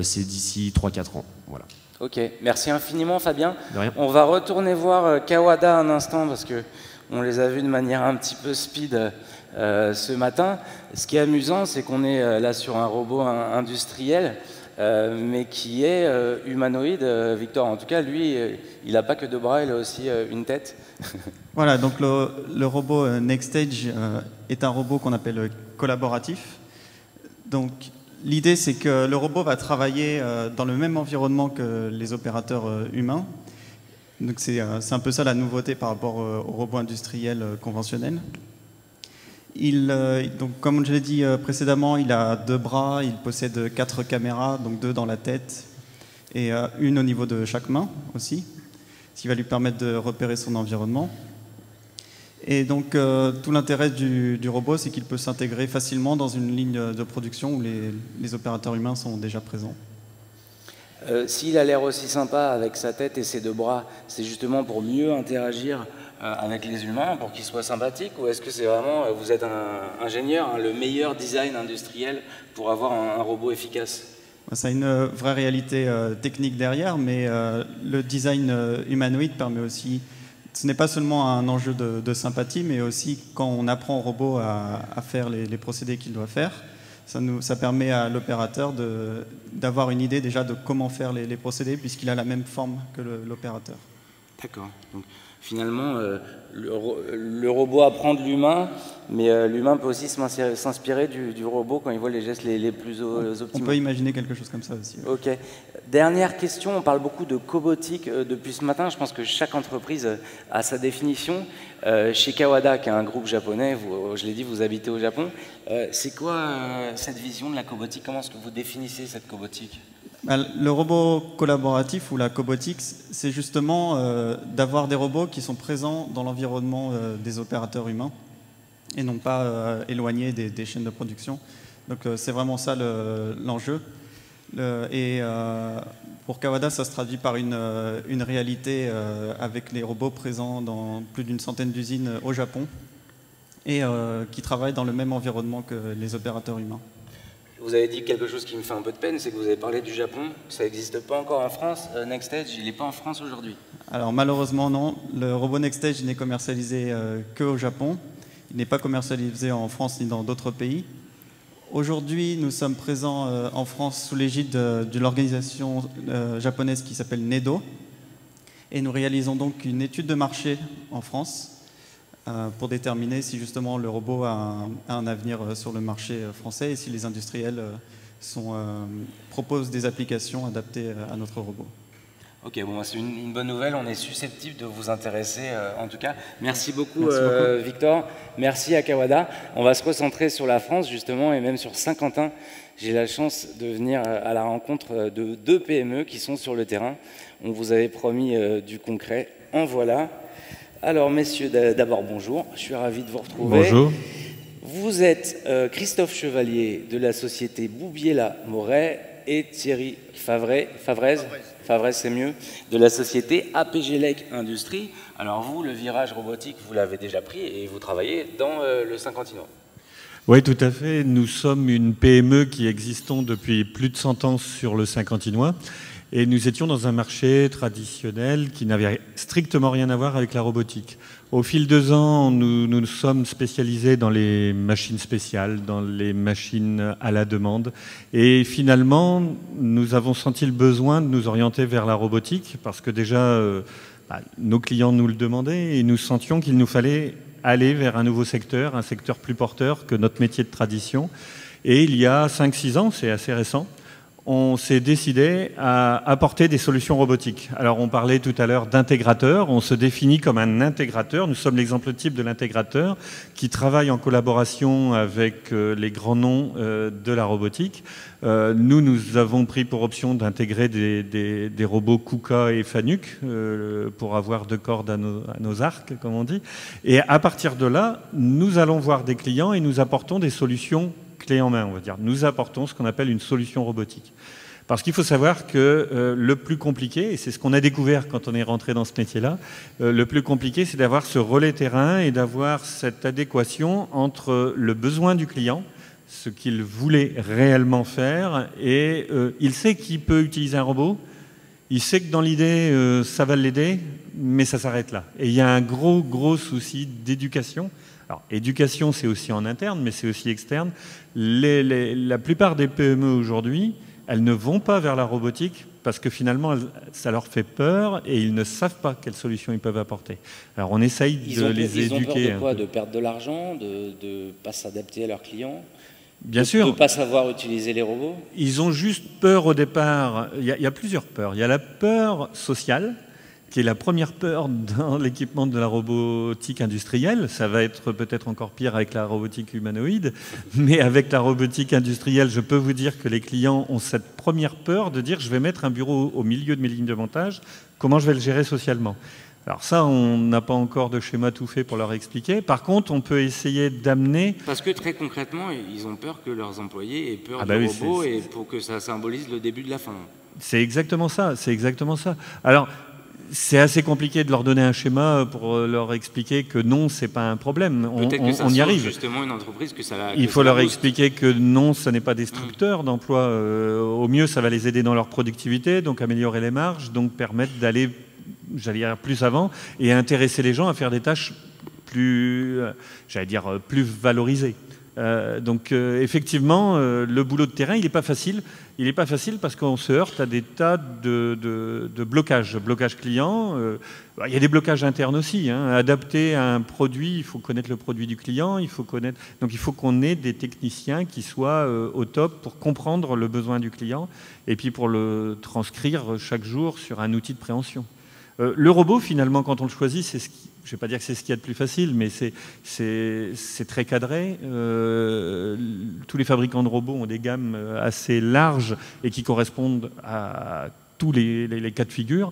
c'est d'ici 3-4 ans. Voilà. Ok, merci infiniment Fabien. De rien. On va retourner voir Kawada un instant parce que on les a vus de manière un petit peu speed ce matin. Ce qui est amusant, c'est qu'on est là sur un robot industriel, mais qui est humanoïde. Victor, en tout cas, lui, il n'a pas que 2 bras, il a aussi une tête. Voilà, donc le robot NextStage est un robot qu'on appelle collaboratif. Donc l'idée, c'est que le robot va travailler dans le même environnement que les opérateurs humains. Donc c'est un peu ça la nouveauté par rapport aux robots industriels conventionnels. Donc, comme je l'ai dit précédemment, il a 2 bras, il possède 4 caméras, donc 2 dans la tête et une au niveau de chaque main aussi, ce qui va lui permettre de repérer son environnement. Et donc tout l'intérêt du robot, c'est qu'il peut s'intégrer facilement dans une ligne de production où les opérateurs humains sont déjà présents. S'il a l'air aussi sympa avec sa tête et ses 2 bras, c'est justement pour mieux interagir avec les humains, pour qu'ils soient sympathiques, ou est-ce que c'est vraiment, vous êtes un ingénieur, le meilleur design industriel pour avoir un robot efficace? Ça a une vraie réalité technique derrière, mais le design humanoïde permet aussi, ce n'est pas seulement un enjeu de sympathie, mais aussi quand on apprend au robot à faire les procédés qu'il doit faire, ça permet à l'opérateur d'avoir une idée déjà de comment faire les procédés, puisqu'il a la même forme que l'opérateur. D'accord. Donc, finalement, le robot apprend de l'humain, mais l'humain peut aussi s'inspirer du robot quand il voit les gestes les plus optimaux. On peut imaginer quelque chose comme ça aussi. Oui. Ok. Dernière question, on parle beaucoup de cobotique depuis ce matin. Je pense que chaque entreprise a sa définition. Chez Kawada, qui est un groupe japonais, je l'ai dit, vous habitez au Japon. C'est quoi cette vision de la cobotique? Comment est-ce que vous définissez cette cobotique? Le robot collaboratif ou la cobotique, c'est justement d'avoir des robots qui sont présents dans l'environnement des opérateurs humains et non pas éloignés des chaînes de production. Donc c'est vraiment ça l'enjeu. Pour Kawada, ça se traduit par une réalité avec les robots présents dans plus d'1 centaine d'usines au Japon et qui travaillent dans le même environnement que les opérateurs humains. Vous avez dit quelque chose qui me fait un peu de peine, c'est que vous avez parlé du Japon. Ça n'existe pas encore en France. NextStage, il n'est pas en France aujourd'hui. Alors malheureusement non, le robot NextStage n'est commercialisé qu'au Japon. Il n'est pas commercialisé en France ni dans d'autres pays. Aujourd'hui, nous sommes présents en France sous l'égide de l'organisation japonaise qui s'appelle NEDO. Et nous réalisons donc une étude de marché en France pour déterminer si justement le robot a un avenir sur le marché français et si les industriels proposent des applications adaptées à notre robot. Ok, bon, c'est une bonne nouvelle, on est susceptible de vous intéresser en tout cas. Merci beaucoup, Victor, merci à Kawada. On va se recentrer sur la France justement et même sur Saint-Quentin. J'ai la chance de venir à la rencontre de 2 PME qui sont sur le terrain. On vous avait promis du concret, en voilà. Alors messieurs, d'abord bonjour, je suis ravi de vous retrouver. Bonjour. Vous êtes Christophe Chevalier de la société Boubiela-Moret et Thierry Favrez, c'est mieux, de la société APGLEC Industrie. Alors vous, le virage robotique, vous l'avez déjà pris et vous travaillez dans le Saint-Quentinois. Oui, tout à fait. Nous sommes une PME qui existons depuis plus de 100 ans sur le Saint-Quentinois. Et nous étions dans un marché traditionnel qui n'avait strictement rien à voir avec la robotique. Au fil des ans, nous nous sommes spécialisés dans les machines spéciales, dans les machines à la demande. Et finalement, nous avons senti le besoin de nous orienter vers la robotique parce que déjà, nos clients nous le demandaient et nous sentions qu'il nous fallait aller vers un nouveau secteur, un secteur plus porteur que notre métier de tradition. Et il y a 5-6 ans, c'est assez récent, on s'est décidé à apporter des solutions robotiques. Alors on parlait tout à l'heure d'intégrateur, on se définit comme un intégrateur, nous sommes l'exemple type de l'intégrateur qui travaille en collaboration avec les grands noms de la robotique. Nous avons pris pour option d'intégrer des robots KUKA et FANUC pour avoir 2 cordes à nos arcs, comme on dit. Et à partir de là, nous allons voir des clients et nous apportons des solutions clé en main, on va dire. Nous apportons ce qu'on appelle une solution robotique. Parce qu'il faut savoir que le plus compliqué, et c'est ce qu'on a découvert quand on est rentré dans ce métier-là, le plus compliqué, c'est d'avoir ce relais terrain et d'avoir cette adéquation entre le besoin du client, ce qu'il voulait réellement faire, et il sait qu'il peut utiliser un robot, il sait que dans l'idée, ça va l'aider, mais ça s'arrête là. Et il y a un gros souci d'éducation. Alors, éducation, c'est aussi en interne, mais c'est aussi externe. La plupart des PME aujourd'hui, elles ne vont pas vers la robotique parce que finalement, ça leur fait peur et ils ne savent pas quelles solutions ils peuvent apporter. Alors, on essaye de les éduquer. Ils ont peur de quoi? De perdre de l'argent, de ne pas s'adapter à leurs clients? Bien sûr. De ne pas savoir utiliser les robots? Ils ont juste peur au départ. Il y a plusieurs peurs. Il y a la peur sociale, qui est la première peur dans l'équipement de la robotique industrielle. Ça va être peut-être encore pire avec la robotique humanoïde, mais avec la robotique industrielle, je peux vous dire que les clients ont cette première peur de dire « je vais mettre un bureau au milieu de mes lignes de montage, comment je vais le gérer socialement ?» Alors ça, on n'a pas encore de schéma tout fait pour leur expliquer. Par contre, on peut essayer d'amener... Parce que très concrètement, ils ont peur que leurs employés aient peur du robot et pour que ça symbolise le début de la fin. C'est exactement ça, c'est exactement ça. Alors, c'est assez compliqué de leur donner un schéma pour leur expliquer que non, c'est pas un problème. On y arrive. Justement une entreprise que ça va. Il faut leur expliquer que non, ça n'est pas destructeur d'emploi. Au mieux, ça va les aider dans leur productivité, donc améliorer les marges, donc permettre d'aller, j'allais dire, plus avant et intéresser les gens à faire des tâches plus, j'allais dire, plus valorisées. Donc effectivement, le boulot de terrain, il n'est pas facile. Il n'est pas facile parce qu'on se heurte à des tas de blocages clients. Il y a des blocages internes aussi. Adapter à un produit, il faut connaître le produit du client, donc il faut qu'on ait des techniciens qui soient au top pour comprendre le besoin du client et puis pour le transcrire chaque jour sur un outil de préhension. Le robot, finalement, quand on le choisit, c'est je ne vais pas dire que c'est ce qu'il y a de plus facile, mais c'est très cadré. Tous les fabricants de robots ont des gammes assez larges et qui correspondent à tous les cas de figure.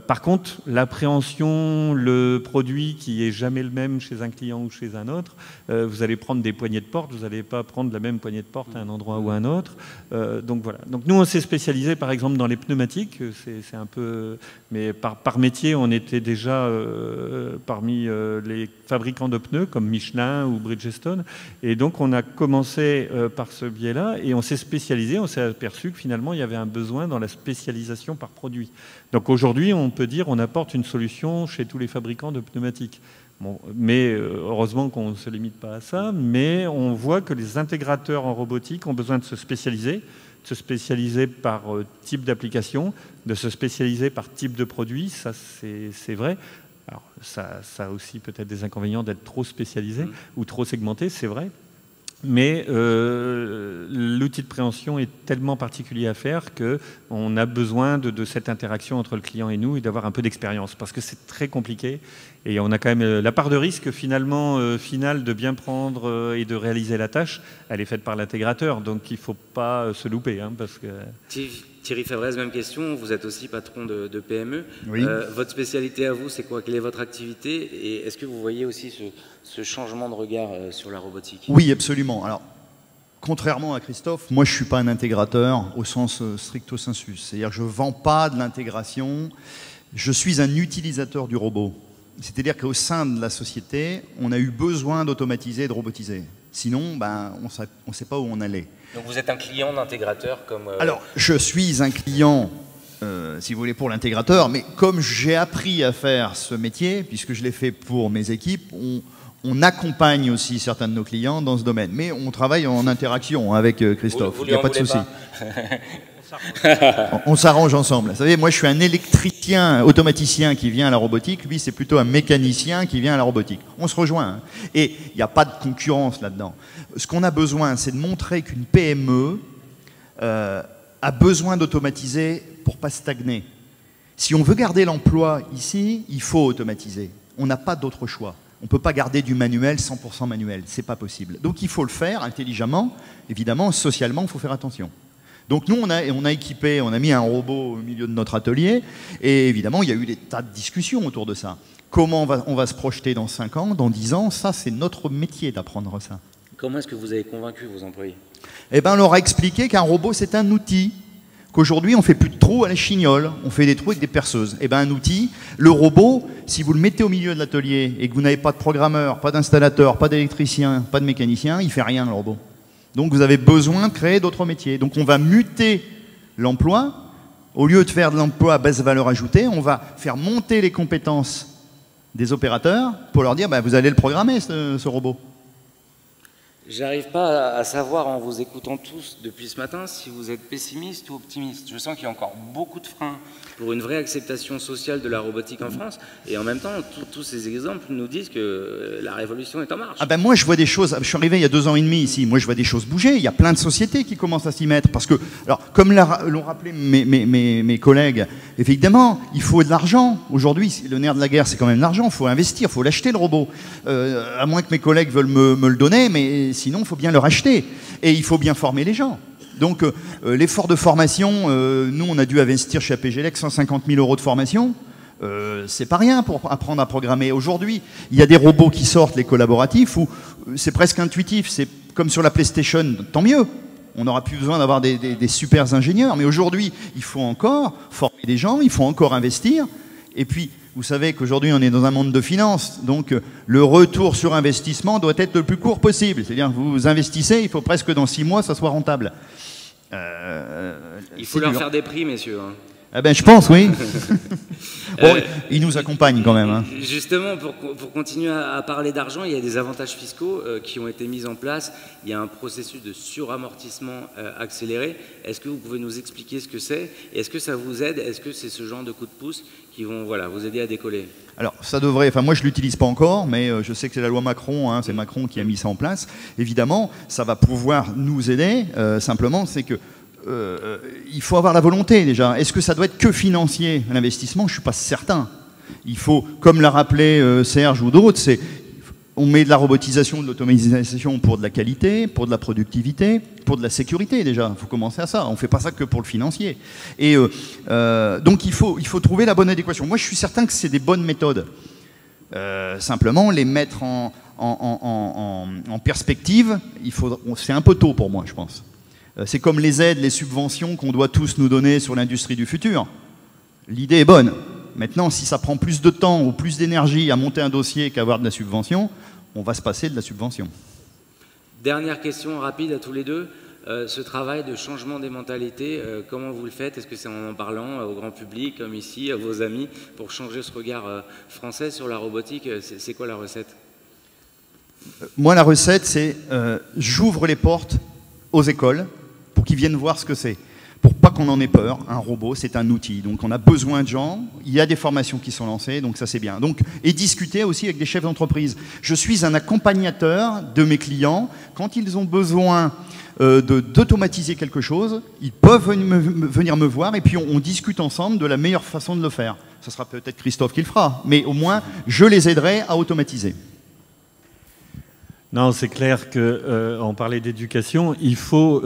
Par contre, l'appréhension, le produit qui est jamais le même chez un client ou chez un autre, vous allez prendre des poignées de porte, vous n'allez pas prendre la même poignée de porte à un endroit ou à un autre. Donc voilà. Donc nous, on s'est spécialisé par exemple dans les pneumatiques. C'est un peu, mais par métier, on était déjà parmi les fabricants de pneus comme Michelin ou Bridgestone. Et donc on a commencé par ce biais-là et on s'est spécialisé. On s'est aperçu que finalement, il y avait un besoin dans la spécialisation par produit. Donc aujourd'hui, on peut dire qu'on apporte une solution chez tous les fabricants de pneumatiques. Bon, mais heureusement qu'on ne se limite pas à ça, mais on voit que les intégrateurs en robotique ont besoin de se spécialiser par type d'application, de se spécialiser par type de produit, ça c'est vrai. Alors ça a aussi peut-être des inconvénients d'être trop spécialisé ou trop segmenté, c'est vrai. Mais l'outil de préhension est tellement particulier à faire qu'on a besoin de cette interaction entre le client et nous et d'avoir un peu d'expérience parce que c'est très compliqué et on a quand même la part de risque finale de bien prendre et de réaliser la tâche, elle est faite par l'intégrateur, donc il ne faut pas se louper. Parce que... Thierry Févrez, même question, vous êtes aussi patron de PME. Oui. Votre spécialité à vous, c'est quoi? Quelle est votre activité? Et est-ce que vous voyez aussi ce changement de regard sur la robotique? Oui, absolument. Alors, contrairement à Christophe, moi je ne suis pas un intégrateur au sens stricto sensu. C'est-à-dire que je ne vends pas de l'intégration, je suis un utilisateur du robot. C'est-à-dire qu'au sein de la société, on a eu besoin d'automatiser et de robotiser. Sinon, on ne sait pas où on allait. Donc vous êtes un client d'intégrateur comme... Alors, je suis un client si vous voulez, pour l'intégrateur. Mais comme j'ai appris à faire ce métier, puisque je l'ai fait pour mes équipes, on accompagne aussi certains de nos clients dans ce domaine. Mais on travaille en interaction avec Christophe. Il n'y a pas de souci. On s'arrange ensemble. Vous savez, moi je suis un électricien, automaticien qui vient à la robotique. Lui, c'est plutôt un mécanicien qui vient à la robotique. On se rejoint. Hein. Et il n'y a pas de concurrence là-dedans. Ce qu'on a besoin, c'est de montrer qu'une PME a besoin d'automatiser pour ne pas stagner. Si on veut garder l'emploi ici, il faut automatiser. On n'a pas d'autre choix. On ne peut pas garder du manuel, 100% manuel. Ce n'est pas possible. Donc il faut le faire intelligemment. Évidemment, socialement, il faut faire attention. Donc nous, on a équipé, on a mis un robot au milieu de notre atelier. Et évidemment, il y a eu des tas de discussions autour de ça. Comment on va se projeter dans 5 ans, dans 10 ans? Ça, c'est notre métier d'apprendre ça. Comment est-ce que vous avez convaincu vos employés? Eh bien, on leur a expliqué qu'un robot, c'est un outil. Qu'aujourd'hui, on ne fait plus de trous à la chignole, on fait des trous avec des perceuses. Eh bien, un outil, le robot, si vous le mettez au milieu de l'atelier et que vous n'avez pas de programmeur, pas d'installateur, pas d'électricien, pas de mécanicien, il ne fait rien, le robot. Donc, vous avez besoin de créer d'autres métiers. Donc, on va muter l'emploi. Au lieu de faire de l'emploi à basse valeur ajoutée, on va faire monter les compétences des opérateurs pour leur dire, bah, vous allez le programmer, ce robot. J'arrive pas à savoir en vous écoutant tous depuis ce matin si vous êtes pessimiste ou optimiste. Je sens qu'il y a encore beaucoup de freins pour une vraie acceptation sociale de la robotique en France. Et en même temps, tous ces exemples nous disent que la révolution est en marche. Ah ben moi, je vois des choses. Je suis arrivé il y a 2 ans et demi ici. Moi, je vois des choses bouger. Il y a plein de sociétés qui commencent à s'y mettre. Parce que, alors, comme l'ont rappelé mes collègues, évidemment, il faut de l'argent. Aujourd'hui, le nerf de la guerre, c'est quand même l'argent. Il faut investir, il faut l'acheter, le robot. À moins que mes collègues veulent me le donner, mais sinon, il faut bien le racheter. Et il faut bien former les gens. Donc, l'effort de formation, nous, on a dû investir chez APGLEC 150 000 € de formation. C'est pas rien pour apprendre à programmer. Aujourd'hui, il y a des robots qui sortent, les collaboratifs, où c'est presque intuitif. C'est comme sur la PlayStation, tant mieux. On n'aura plus besoin d'avoir des super ingénieurs. Mais aujourd'hui, il faut encore former des gens, il faut encore investir. Et puis, vous savez qu'aujourd'hui, on est dans un monde de finance. Donc, le retour sur investissement doit être le plus court possible. C'est-à-dire, vous investissez, il faut presque dans 6 mois, ça soit rentable. Il faut leur faire des prix, messieurs. Hein. Ah ben, je pense, oui. Bon, ils nous accompagnent quand même. Hein. Justement, pour continuer à parler d'argent, il y a des avantages fiscaux qui ont été mis en place. Il y a un processus de suramortissement accéléré. Est-ce que vous pouvez nous expliquer ce que c'est? Et est-ce que ça vous aide? Est-ce que c'est ce genre de coups de pouce qui vont vous aider à décoller? Alors, ça devrait... Enfin, moi, je ne l'utilise pas encore, mais je sais que c'est la loi Macron, hein, c'est Macron qui a mis ça en place. Évidemment, ça va pouvoir nous aider. Simplement, c'est que il faut avoir la volonté déjà. Est-ce que ça doit être que financier, l'investissement? Je ne suis pas certain. Il faut, comme l'a rappelé Serge ou d'autres, on met de la robotisation, de l'automatisation pour de la qualité, pour de la productivité, pour de la sécurité déjà. Il faut commencer à ça. On ne fait pas ça que pour le financier. Et donc il faut trouver la bonne adéquation. Moi, je suis certain que c'est des bonnes méthodes. Simplement, les mettre en perspective, c'est un peu tôt pour moi, je pense. C'est comme les aides, les subventions qu'on doit tous nous donner sur l'industrie du futur. L'idée est bonne. Maintenant, si ça prend plus de temps ou plus d'énergie à monter un dossier qu'à avoir de la subvention, on va se passer de la subvention. Dernière question rapide à tous les deux. Ce travail de changement des mentalités, comment vous le faites? Est-ce que c'est en parlant au grand public, comme ici, à vos amis, pour changer ce regard français sur la robotique? C'est quoi la recette? Moi, la recette, c'est j'ouvre les portes aux écoles pour qu'ils viennent voir ce que c'est. Pour pas qu'on en ait peur, un robot, c'est un outil. Donc on a besoin de gens, il y a des formations qui sont lancées, donc ça c'est bien. Donc, et discuter aussi avec des chefs d'entreprise. Je suis un accompagnateur de mes clients. Quand ils ont besoin d'automatiser quelque chose, ils peuvent venir me voir et puis on discute ensemble de la meilleure façon de le faire. Ce sera peut-être Christophe qui le fera, mais au moins je les aiderai à automatiser. Non, c'est clair qu'on parlait d'éducation, il faut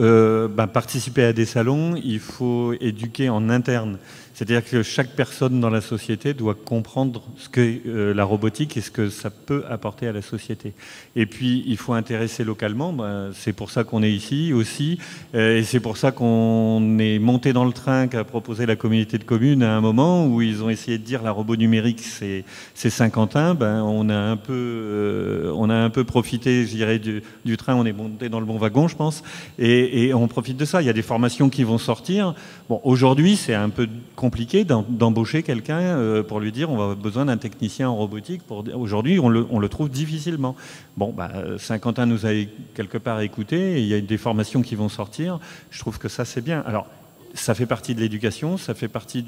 participer à des salons, il faut éduquer en interne C'est-à-dire que chaque personne dans la société doit comprendre ce qu'est la robotique et ce que ça peut apporter à la société. Et puis, il faut intéresser localement. C'est pour ça qu'on est ici aussi. Et c'est pour ça qu'on est monté dans le train qu'a proposé la communauté de communes à un moment où ils ont essayé de dire la robot numérique, c'est Saint-Quentin. On a un peu profité, je dirais, du train. On est monté dans le bon wagon, je pense. Et on profite de ça. Il y a des formations qui vont sortir. Bon, aujourd'hui, c'est un peu compliqué d'embaucher quelqu'un pour lui dire on va avoir besoin d'un technicien en robotique. Aujourd'hui, on le trouve difficilement. Bon, Saint-Quentin nous a quelque part écoutés et il y a des formations qui vont sortir. Je trouve que ça, c'est bien. Alors, ça fait partie de l'éducation, ça fait partie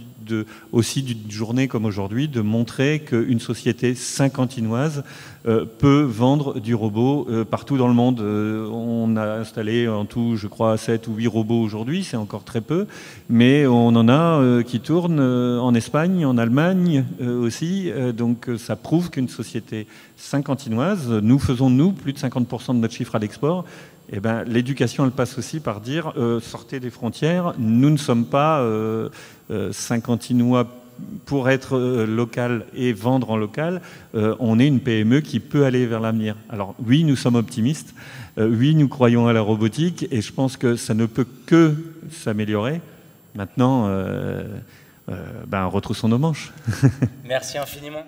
aussi d'une journée comme aujourd'hui de montrer qu'une société saint-quentinoise peut vendre du robot partout dans le monde. On a installé en tout, je crois, 7 ou 8 robots aujourd'hui, c'est encore très peu, mais on en a qui tournent en Espagne, en Allemagne aussi, donc ça prouve qu'une société saint-quentinoise, nous faisons, plus de 50% de notre chiffre à l'export. Eh ben, l'éducation, elle passe aussi par dire sortez des frontières, nous ne sommes pas Saint-Quentinois pour être local et vendre en local, on est une PME qui peut aller vers l'avenir. Alors oui, nous sommes optimistes, oui, nous croyons à la robotique et je pense que ça ne peut que s'améliorer. Maintenant, retroussons nos manches. Merci infiniment.